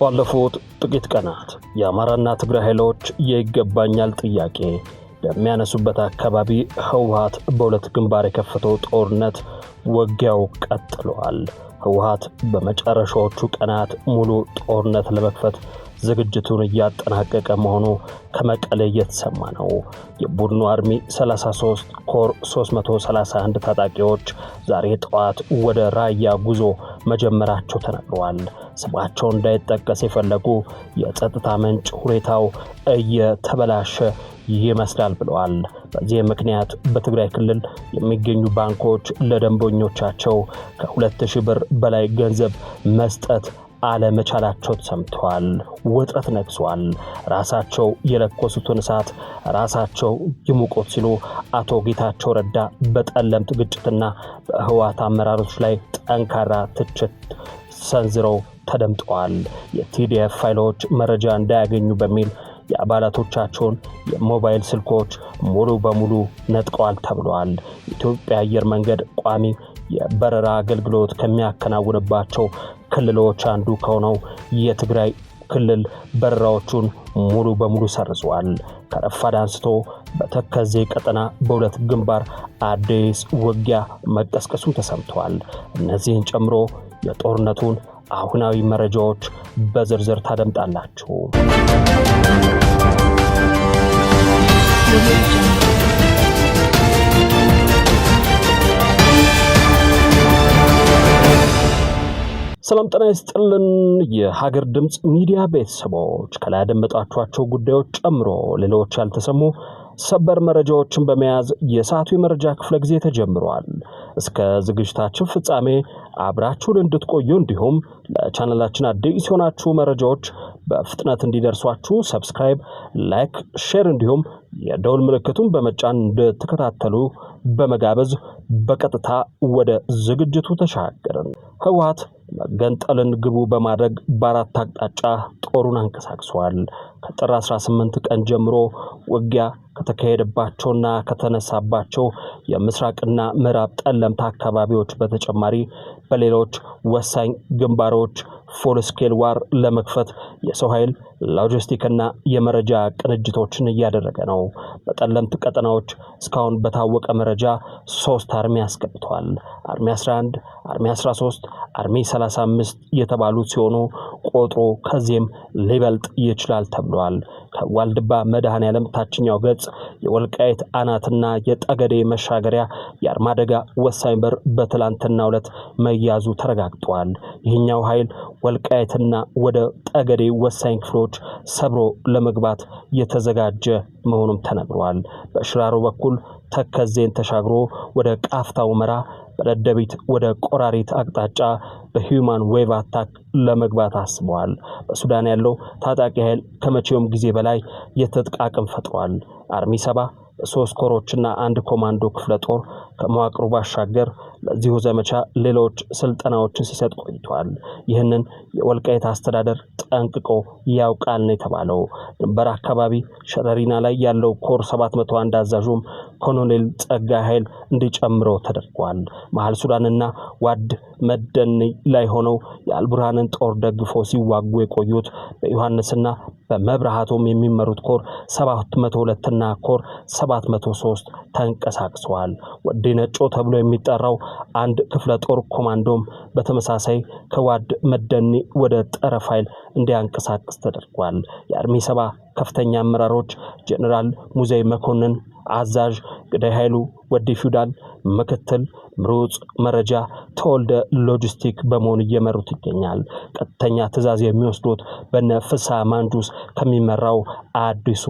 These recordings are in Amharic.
ባለፉት ጥቂት ቀናት የአማራና ትግራይ ኃይሎች የይገባኛል ጥያቄ በሚያነሱበት አካባቢ ህወሓት በሁለት ግንባር የከፈተው ጦርነት ውጊያው ቀጥሏል። ህወሓት በመጨረሻዎቹ ቀናት ሙሉ ጦርነት ለመክፈት ዝግጅቱን እያጠናቀቀ መሆኑ ከመቀሌ እየተሰማ ነው። የቡድኑ አርሚ 33 ኮር 331 ታጣቂዎች ዛሬ ጠዋት ወደ ራያ ጉዞ መጀመራቸው ተነግሯል። ስማቸው እንዳይጠቀስ የፈለጉ የጸጥታ ምንጭ ሁኔታው እየተበላሸ ይመስላል ብለዋል። በዚህ ምክንያት በትግራይ ክልል የሚገኙ ባንኮች ለደንበኞቻቸው ከ2000 ብር በላይ ገንዘብ መስጠት አለመቻላቸው ተሰምቷል። ውጥረት ነግሷል። ራሳቸው የለኮሱትን እሳት ራሳቸው ይሙቁት ሲሉ አቶ ጌታቸው ረዳ በጠለምት ግጭትና በህወሓት አመራሮች ላይ ጠንካራ ትችት ሰንዝረው ተደምጠዋል። የቲዲኤፍ ፋይሎች መረጃ እንዳያገኙ በሚል የአባላቶቻቸውን የሞባይል ስልኮች ሙሉ በሙሉ ነጥቀዋል ተብሏል። የኢትዮጵያ አየር መንገድ ቋሚ የበረራ አገልግሎት ከሚያከናውንባቸው ክልሎች አንዱ ከሆነው የትግራይ ክልል በረራዎቹን ሙሉ በሙሉ ሰርዟል። ከረፋድ አንስቶ በተከዜ ቀጠና በሁለት ግንባር አዲስ ውጊያ መቀስቀሱ ተሰምቷል። እነዚህን ጨምሮ የጦርነቱን አሁናዊ መረጃዎች በዝርዝር ታደምጣላችሁ። ሰላም ጤና ይስጥልን። የሀገር ድምጽ ሚዲያ ቤተሰቦች ከላይ ያደመጣችኋቸው ጉዳዮች ጨምሮ ሌሎች ያልተሰሙ ሰበር መረጃዎችን በመያዝ የሰዓቱ የመረጃ ክፍለ ጊዜ ተጀምሯል። እስከ ዝግጅታችን ፍጻሜ አብራችሁን እንድትቆዩ እንዲሁም ለቻናላችን አዲስ የሆናችሁ መረጃዎች በፍጥነት እንዲደርሷችሁ ሰብስክራይብ፣ ላይክ፣ ሼር እንዲሁም የደውል ምልክቱን በመጫን እንድትከታተሉ በመጋበዝ በቀጥታ ወደ ዝግጅቱ ተሻገርን። ህወሓት መገንጠልን ግቡ በማድረግ በአራት አቅጣጫ ጦሩን አንቀሳቅሷል። ከጥር 18 ቀን ጀምሮ ውጊያ ከተካሄደባቸውና ከተነሳባቸው የምስራቅና ምዕራብ ጠለምት አካባቢዎች በተጨማሪ በሌሎች ወሳኝ ግንባሮች ፉል ስኬል ዋር ለመክፈት የሰው ኃይል ሎጂስቲክና የመረጃ ቅንጅቶችን እያደረገ ነው። በጠለምት ቀጠናዎች እስካሁን በታወቀ መረጃ 3 አርሚ አስገብቷል። አርሚ 11፣ አርሚ 13፣ አርሚ 35 የተባሉት ሲሆኑ ቁጥሩ ከዚህም ሊበልጥ ይችላል ተብሏል። ከዋልድባ መድኃኔዓለም ታችኛው ገጽ የወልቃይት አናትና የጠገዴ መሻገሪያ የአርማደጋ ወሳኝ በር በትላንትናው ዕለት መያዙ ተረጋግጧል። ይህኛው ኃይል ወልቃይትና ወደ ጠገዴ ወሳኝ ክፍሎች ሰብሮ ለመግባት የተዘጋጀ መሆኑም ተነግሯል። በሽራሮ በኩል ተከዜን ተሻግሮ ወደ ቃፍታ ሁመራ፣ በደደቢት ወደ ቆራሪት አቅጣጫ በሂዩማን ዌቭ አታክ ለመግባት አስበዋል። በሱዳን ያለው ታጣቂ ኃይል ከመቼውም ጊዜ በላይ የትጥቅ አቅም ፈጥሯል። አርሚ 7 3 ኮሮችና 1 ኮማንዶ ክፍለ ጦር ከመዋቅሩ ባሻገር ለዚሁ ዘመቻ ሌሎች ስልጠናዎችን ሲሰጥ ቆይቷል። ይህንን የወልቃይት አስተዳደር ጠንቅቆ ያውቃል ነው የተባለው። ድንበር አካባቢ ሸረሪና ላይ ያለው ኮር 701 አዛዡም ኮሎኔል ጸጋ ኃይል እንዲጨምረው ተደርጓል። መሃል ሱዳንና ዋድ መደኒ ላይ ሆነው የአልቡርሃንን ጦር ደግፈው ሲዋጉ የቆዩት በዮሐንስና በመብራሃቶም የሚመሩት ኮር 702 እና ኮር 703 ተንቀሳቅሰዋል። ወዲ ነጮ ተብሎ የሚጠራው አንድ ክፍለ ጦር ኮማንዶም በተመሳሳይ ከዋድ መደኒ ወደ ጠረፍ ኃይል እንዲያንቀሳቅስ ተደርጓል። የአርሚ 7 ከፍተኛ አመራሮች ጄኔራል ሙዘይ መኮንን አዛዥ፣ ግዳይ ኃይሉ ወዲ ፊውዳል ምክትል፣ ምሩጽ መረጃ ተወልደ ሎጂስቲክ በመሆን እየመሩት ይገኛል። ቀጥተኛ ትዕዛዝ የሚወስዱት በነፍሳ ማንጁስ ከሚመራው አዲሱ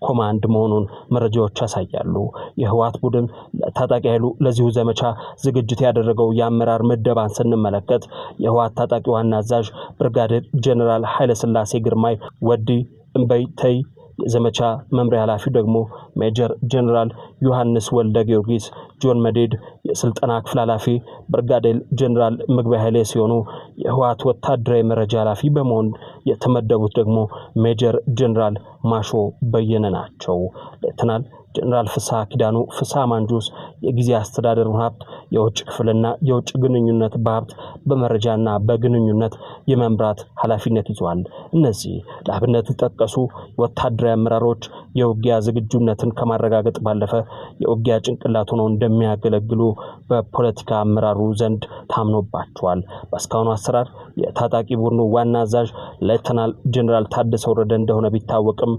ኮማንድ መሆኑን መረጃዎች ያሳያሉ። የህወሓት ቡድን ለታጣቂ ኃይሉ ለዚሁ ዘመቻ ዝግጅት ያደረገው የአመራር ምደባን ስንመለከት የህወሓት ታጣቂ ዋና አዛዥ ብርጋዴር ጄኔራል ኃይለሥላሴ ግርማይ ወዲ እምበይተይ፣ የዘመቻ መምሪያ ኃላፊ ደግሞ ሜጀር ጄኔራል ዮሐንስ ወልደ ጊዮርጊስ ጆን መዴድ፣ የስልጠና ክፍል ኃላፊ ብርጋዴር ጄኔራል ምግበይ ኃይሌ ሲሆኑ የህወሓት ወታደራዊ መረጃ ኃላፊ በመሆን የተመደቡት ደግሞ ሜጀር ጄኔራል ማሾ በየነ ናቸው። ሌተናል ጀነራል ፍስሐ ኪዳኑ ፍስሐ ማንጁስ የጊዜ አስተዳደሩን ሀብት የውጭ ክፍልና የውጭ ግንኙነት በሀብት በመረጃና በግንኙነት የመምራት ኃላፊነት ይዟል። እነዚህ ለአብነት ተጠቀሱ ወታደራዊ አመራሮች የውጊያ ዝግጁነትን ከማረጋገጥ ባለፈ የውጊያ ጭንቅላት ሆነው እንደሚያገለግሉ በፖለቲካ አመራሩ ዘንድ ታምኖባቸዋል። በእስካሁኑ አሰራር የታጣቂ ቡድኑ ዋና አዛዥ ሌተናል ጀነራል ታደሰ ወረደ እንደሆነ ቢታወቅም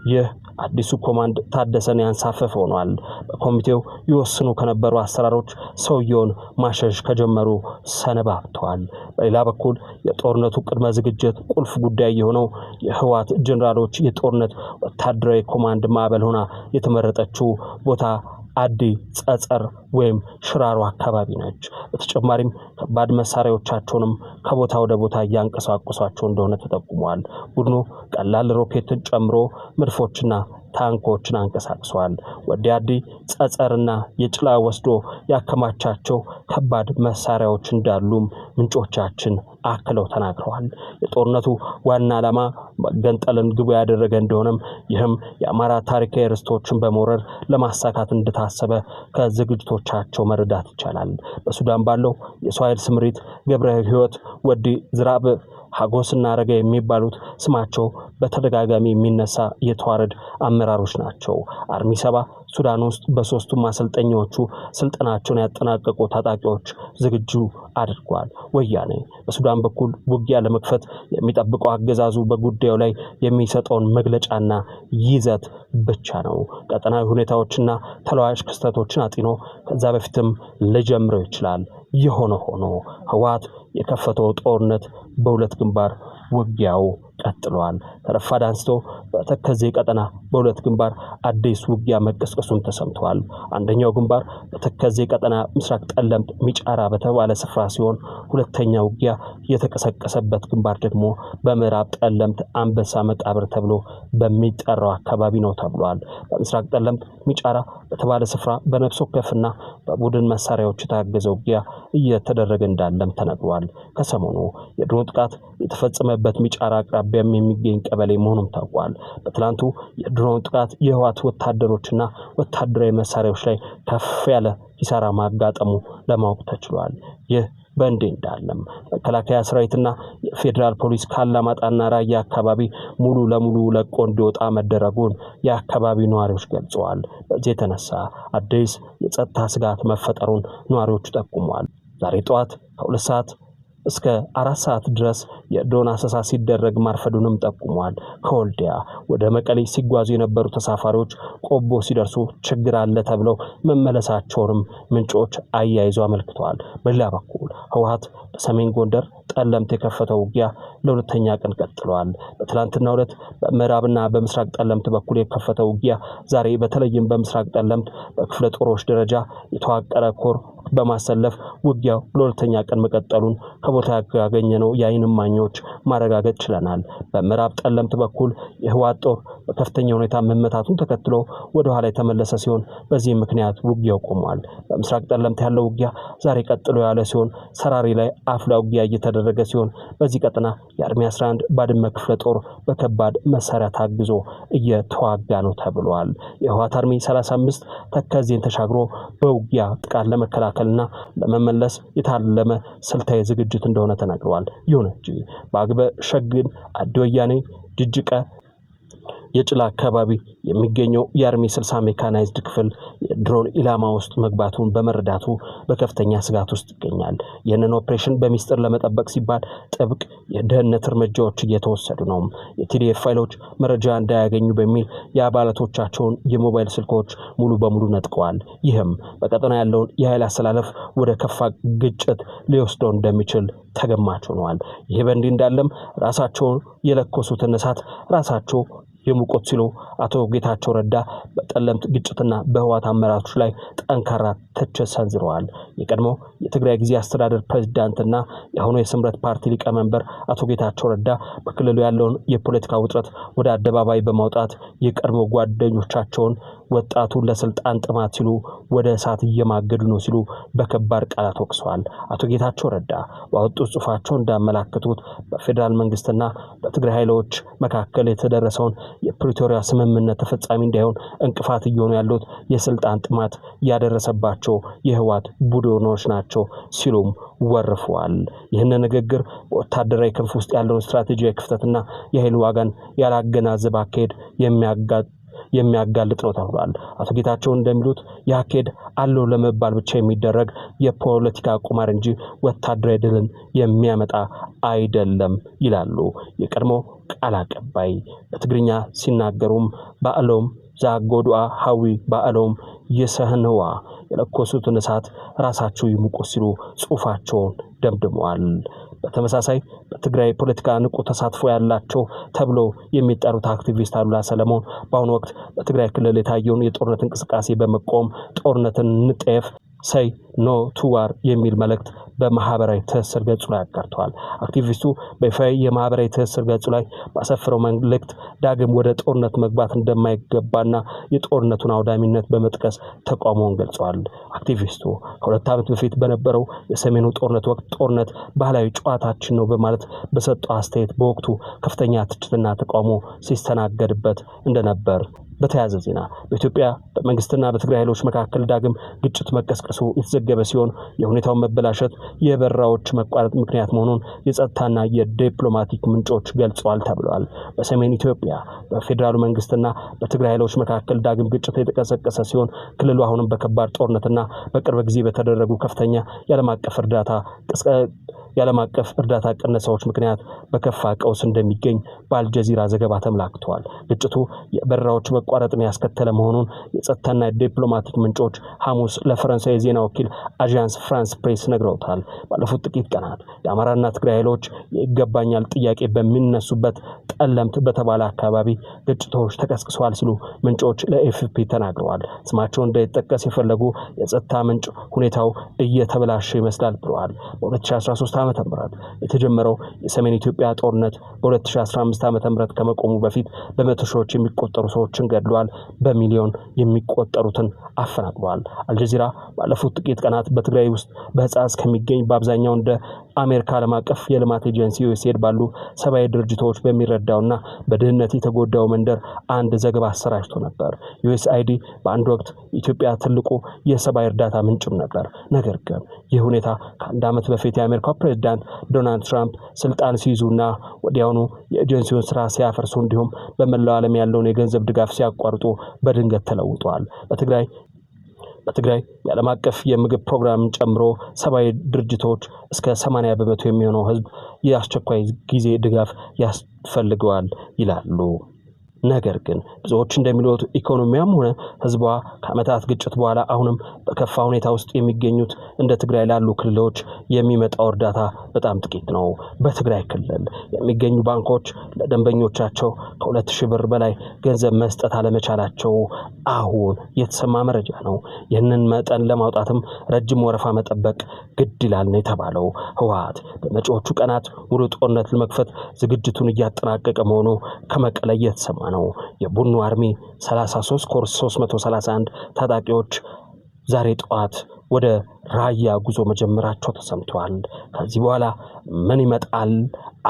ይህ አዲሱ ኮማንድ ታደሰን ያንሳፈፈ ሆኗል። በኮሚቴው ይወስኑ ከነበሩ አሰራሮች ሰውየውን ማሸሽ ከጀመሩ ሰነባብተዋል። በሌላ በኩል የጦርነቱ ቅድመ ዝግጅት ቁልፍ ጉዳይ የሆነው የህወሓት ጀነራሎች የጦርነት ወታደራዊ ኮማንድ ማዕበል ሆና የተመረጠችው ቦታ አዲ ጸጸር ወይም ሽራሮ አካባቢ ነች። በተጨማሪም ከባድ መሳሪያዎቻቸውንም ከቦታ ወደ ቦታ እያንቀሳቀሷቸው እንደሆነ ተጠቁሟል። ቡድኑ ቀላል ሮኬትን ጨምሮ መድፎችና ታንኮችን አንቀሳቅሷል። ወደ አዲ ጸጸርና የጭላ ወስዶ ያከማቻቸው ከባድ መሳሪያዎች እንዳሉም ምንጮቻችን አክለው ተናግረዋል። የጦርነቱ ዋና ዓላማ መገንጠልን ግቡ ያደረገ እንደሆነም ይህም የአማራ ታሪካዊ ርስቶችን በመውረር ለማሳካት እንደታሰበ ከዝግጅቶቻቸው መረዳት ይቻላል። በሱዳን ባለው የሰው ኃይል ስምሪት ገብረ ሕይወት ወዲ ዝራብ ሀጎስና አረጋ የሚባሉት ስማቸው በተደጋጋሚ የሚነሳ የተዋረድ አመራሮች ናቸው። አርሚ 7 ሱዳን ውስጥ በሶስቱም ማሰልጠኛዎቹ ስልጠናቸውን ያጠናቀቁ ታጣቂዎች ዝግጁ አድርጓል። ወያኔ በሱዳን በኩል ውጊያ ለመክፈት የሚጠብቀው አገዛዙ በጉዳዩ ላይ የሚሰጠውን መግለጫና ይዘት ብቻ ነው። ቀጠናዊ ሁኔታዎችና ተለዋዋጭ ክስተቶችን አጢኖ ከዛ በፊትም ሊጀምረው ይችላል። የሆነ ሆኖ ህወሓት የከፈተው ጦርነት በሁለት ግንባር ውጊያው ቀጥሏል። ከረፋድ አንስቶ በተከዜ ቀጠና በሁለት ግንባር አዲስ ውጊያ መቀስቀሱን ተሰምቷል። አንደኛው ግንባር በተከዜ ቀጠና ምስራቅ ጠለምት ሚጫራ በተባለ ስፍራ ሲሆን ሁለተኛው ውጊያ የተቀሰቀሰበት ግንባር ደግሞ በምዕራብ ጠለምት አንበሳ መቃብር ተብሎ በሚጠራው አካባቢ ነው ተብሏል። በምስራቅ ጠለምት ሚጫራ በተባለ ስፍራ በነፍስ ወከፍና በቡድን መሳሪያዎች የታገዘ ውጊያ እየተደረገ እንዳለም ተነግሯል። ከሰሞኑ የድሮን ጥቃት የተፈጸመበት ሚጫራ አቅራቢያም የሚገኝ ቀበሌ መሆኑም ታውቋል። በትላንቱ የድሮን ጥቃት የህወሓት ወታደሮችና ወታደራዊ መሳሪያዎች ላይ ከፍ ያለ ኪሳራ ማጋጠሙ ለማወቅ ተችሏል። ይህ በእንዲህ እንዳለም መከላከያ ሰራዊትና የፌዴራል ፖሊስ ካላማጣና ራያ አካባቢ ሙሉ ለሙሉ ለቆ እንዲወጣ መደረጉን የአካባቢው ነዋሪዎች ገልጸዋል። በዚህ የተነሳ አዲስ የጸጥታ ስጋት መፈጠሩን ነዋሪዎቹ ጠቁመዋል። ዛሬ ጠዋት ከ2 ሰዓት እስከ 4 ሰዓት ድረስ የድሮን አሰሳ ሲደረግ ማርፈዱንም ጠቁሟል። ከወልዲያ ወደ መቀሌ ሲጓዙ የነበሩ ተሳፋሪዎች ቆቦ ሲደርሱ ችግር አለ ተብለው መመለሳቸውንም ምንጮች አያይዘው አመልክተዋል። በሌላ በኩል ህወሓት በሰሜን ጎንደር ጠለምት የከፈተው ውጊያ ለሁለተኛ ቀን ቀጥሏል። በትላንትናው ዕለት በምዕራብና በምስራቅ ጠለምት በኩል የከፈተው ውጊያ ዛሬ በተለይም በምስራቅ ጠለምት በክፍለ ጦሮች ደረጃ የተዋቀረ ኮር በማሰለፍ ውጊያው ለሁለተኛ ቀን መቀጠሉን ከቦታ ያገኘነው የዓይን እማኞች ማረጋገጥ ችለናል። በምዕራብ ጠለምት በኩል የህወሓት ጦር በከፍተኛ ሁኔታ መመታቱን ተከትሎ ወደ ኋላ የተመለሰ ሲሆን በዚህ ምክንያት ውጊያው ቆሟል። በምስራቅ ጠለምት ያለው ውጊያ ዛሬ ቀጥሎ ያለ ሲሆን ሰራሪ ላይ አፍላ ውጊያ እየተደረገ ሲሆን በዚህ ቀጠና የአርሚ 11 ባድመ ክፍለ ጦር በከባድ መሳሪያ ታግዞ እየተዋጋ ነው ተብሏል። የህወሓት አርሚ 35 ተከዜን ተሻግሮ በውጊያ ጥቃት ለመከላከልና ለመመለስ የታለመ ስልታዊ ዝግጅት እንደሆነ ተናግረዋል። ይሁን እንጂ በአግበ ሸግን አዲ ወያኔ ጅጅቀ የጭላ አካባቢ የሚገኘው የአርሚ 60 ሜካናይዝድ ክፍል የድሮን ኢላማ ውስጥ መግባቱን በመረዳቱ በከፍተኛ ስጋት ውስጥ ይገኛል። ይህንን ኦፕሬሽን በሚስጥር ለመጠበቅ ሲባል ጥብቅ የደህንነት እርምጃዎች እየተወሰዱ ነው። የቲዲኤፍ ፋይሎች መረጃ እንዳያገኙ በሚል የአባላቶቻቸውን የሞባይል ስልኮች ሙሉ በሙሉ ነጥቀዋል። ይህም በቀጠና ያለውን የኃይል አሰላለፍ ወደ ከፋ ግጭት ሊወስደው እንደሚችል ተገማች ሆኗል። ይህ በእንዲህ እንዳለም ራሳቸውን የለኮሱትን እሳት ራሳቸው የሙቆት ሲሉ አቶ ጌታቸው ረዳ በጠለምት ግጭትና በህወሓት አመራሮች ላይ ጠንካራ ትችት ሰንዝረዋል። የቀድሞ የትግራይ ጊዜ አስተዳደር ፕሬዝዳንትና የአሁኑ የስምረት ፓርቲ ሊቀመንበር አቶ ጌታቸው ረዳ በክልሉ ያለውን የፖለቲካ ውጥረት ወደ አደባባይ በማውጣት የቀድሞ ጓደኞቻቸውን ወጣቱን ለስልጣን ጥማት ሲሉ ወደ እሳት እየማገዱ ነው ሲሉ በከባድ ቃላት ወቅሰዋል። አቶ ጌታቸው ረዳ ባወጡት ጽሑፋቸው እንዳመላከቱት በፌዴራል መንግስትና በትግራይ ኃይሎች መካከል የተደረሰውን የፕሪቶሪያ ስምምነት ተፈጻሚ እንዳይሆን እንቅፋት እየሆኑ ያሉት የስልጣን ጥማት ያደረሰባቸው የህወሓት ቡድኖች ናቸው ሲሉም ወርፈዋል። ይህን ንግግር በወታደራዊ ክንፍ ውስጥ ያለውን ስትራቴጂያዊ ክፍተትና የኃይል ዋጋን ያላገናዘበ አካሄድ የሚያጋልጥ ነው ተብሏል። አቶ ጌታቸው እንደሚሉት የአካሄድ አለው ለመባል ብቻ የሚደረግ የፖለቲካ ቁማር እንጂ ወታደራዊ ድልን የሚያመጣ አይደለም ይላሉ የቀድሞ ቃል አቀባይ። በትግርኛ ሲናገሩም ባዕሎም ዛጎዷ ሐዊ ባዕሎም ይሰህንዋ የለኮሱትን እሳት ራሳቸው ይሙቁ ሲሉ ጽሑፋቸውን ደምድመዋል። በተመሳሳይ በትግራይ ፖለቲካ ንቁ ተሳትፎ ያላቸው ተብሎ የሚጠሩት አክቲቪስት አሉላ ሰለሞን በአሁኑ ወቅት በትግራይ ክልል የታየውን የጦርነት እንቅስቃሴ በመቆም ጦርነትን እንጠየፍ ሳይ ኖ ቱ ዋር የሚል መልእክት በማህበራዊ ትስስር ገጹ ላይ አጋርተዋል። አክቲቪስቱ በይፋዊ የማህበራዊ ትስስር ገጹ ላይ ባሰፈረው መልእክት ዳግም ወደ ጦርነት መግባት እንደማይገባና የጦርነቱን አውዳሚነት በመጥቀስ ተቃውሞውን ገልጸዋል። አክቲቪስቱ ከ2 ዓመት በፊት በነበረው የሰሜኑ ጦርነት ወቅት ጦርነት ባህላዊ ጨዋታችን ነው በማለት በሰጠው አስተያየት በወቅቱ ከፍተኛ ትችትና ተቃውሞ ሲስተናገድበት እንደነበር በተያያዘ ዜና በኢትዮጵያ በመንግስትና በትግራይ ኃይሎች መካከል ዳግም ግጭት መቀስቀሱ የተዘገበ ሲሆን የሁኔታውን መበላሸት የበራዎች መቋረጥ ምክንያት መሆኑን የጸጥታና የዲፕሎማቲክ ምንጮች ገልጸዋል ተብሏል። በሰሜን ኢትዮጵያ በፌዴራሉ መንግስትና በትግራይ ኃይሎች መካከል ዳግም ግጭት የተቀሰቀሰ ሲሆን ክልሉ አሁንም በከባድ ጦርነትና በቅርብ ጊዜ በተደረጉ ከፍተኛ የዓለም አቀፍ እርዳታ ቅነሳዎች ምክንያት በከፋ ቀውስ እንደሚገኝ በአልጀዚራ ዘገባ ተመላክቷል። ግጭቱ የበረራዎች መቋረጥን ያስከተለ መሆኑን የጸጥታና የዲፕሎማቲክ ምንጮች ሐሙስ ለፈረንሳይ የዜና ወኪል አዣንስ ፍራንስ ፕሬስ ነግረውታል። ባለፉት ጥቂት ቀናት የአማራና ትግራይ ኃይሎች ይገባኛል ጥያቄ በሚነሱበት ጠለምት በተባለ አካባቢ ግጭቶች ተቀስቅሰዋል ሲሉ ምንጮች ለኤፍፒ ተናግረዋል። ስማቸው እንዳይጠቀስ የፈለጉ የጸጥታ ምንጭ ሁኔታው እየተበላሸ ይመስላል ብለዋል። በ2013 ዓ.ም የተጀመረው የሰሜን ኢትዮጵያ ጦርነት በ2015 ዓ.ም ከመቆሙ በፊት በመቶ ሺዎች የሚቆጠሩ ሰዎችን ገድሏል፣ በሚሊዮን የሚቆጠሩትን አፈናቅሏል። አልጀዚራ ባለፉት ጥቂት ቀናት በትግራይ ውስጥ በህፃጽ ከሚገኝ በአብዛኛው እንደ አሜሪካ ዓለም አቀፍ የልማት ኤጀንሲ ዩኤስኤድ ባሉ ሰብአዊ ድርጅቶች በሚረዳውና በድህነት የተጎዳው መንደር አንድ ዘገባ አሰራጭቶ ነበር። ዩኤስአይዲ በአንድ ወቅት ኢትዮጵያ ትልቁ የሰብአዊ እርዳታ ምንጭም ነበር። ነገር ግን ይህ ሁኔታ ከአንድ ዓመት በፊት የአሜሪካው ፕሬዝዳንት ዶናልድ ትራምፕ ስልጣን ሲይዙና ወዲያውኑ የኤጀንሲውን ስራ ሲያፈርሱ እንዲሁም በመላው ዓለም ያለውን የገንዘብ ድጋፍ ሲያቋርጡ በድንገት ተለውጧል። በትግራይ የዓለም አቀፍ የምግብ ፕሮግራምን ጨምሮ ሰብአዊ ድርጅቶች እስከ 80% የሚሆነው ህዝብ የአስቸኳይ ጊዜ ድጋፍ ያስፈልገዋል ይላሉ። ነገር ግን ብዙዎች እንደሚሉት ኢኮኖሚያም ሆነ ህዝቧ ከዓመታት ግጭት በኋላ አሁንም በከፋ ሁኔታ ውስጥ የሚገኙት እንደ ትግራይ ላሉ ክልሎች የሚመጣው እርዳታ በጣም ጥቂት ነው። በትግራይ ክልል የሚገኙ ባንኮች ለደንበኞቻቸው ከ2,000 ብር በላይ ገንዘብ መስጠት አለመቻላቸው አሁን የተሰማ መረጃ ነው። ይህንን መጠን ለማውጣትም ረጅም ወረፋ መጠበቅ ግድ ይላል ነው የተባለው። ህወሓት በመጪዎቹ ቀናት ሙሉ ጦርነት ለመክፈት ዝግጅቱን እያጠናቀቀ መሆኑ ከመቀለ እየተሰማ ነው። የቡኑ አርሚ 33 ኮርስ 331 ታጣቂዎች ዛሬ ጠዋት ወደ ራያ ጉዞ መጀመራቸው ተሰምቷል። ከዚህ በኋላ ምን ይመጣል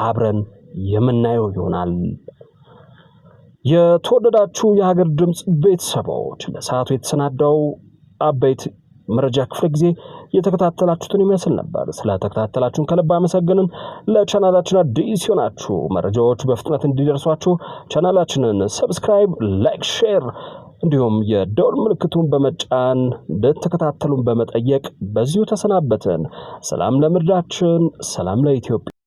አብረን የምናየው ይሆናል። የተወደዳችሁ የሀገር ድምጽ ቤተሰቦች ለሰዓቱ የተሰናዳው አበይት መረጃ ክፍለ ጊዜ የተከታተላችሁትን ይመስል ነበር። ስለተከታተላችሁን ከልብ አመሰግንን። ለቻናላችን አዲስ ሆናችሁ መረጃዎች በፍጥነት እንዲደርሷችሁ ቻናላችንን ሰብስክራይብ፣ ላይክ፣ ሼር እንዲሁም የደወል ምልክቱን በመጫን እንድትከታተሉን በመጠየቅ በዚሁ ተሰናበትን። ሰላም ለምድራችን፣ ሰላም ለኢትዮጵያ።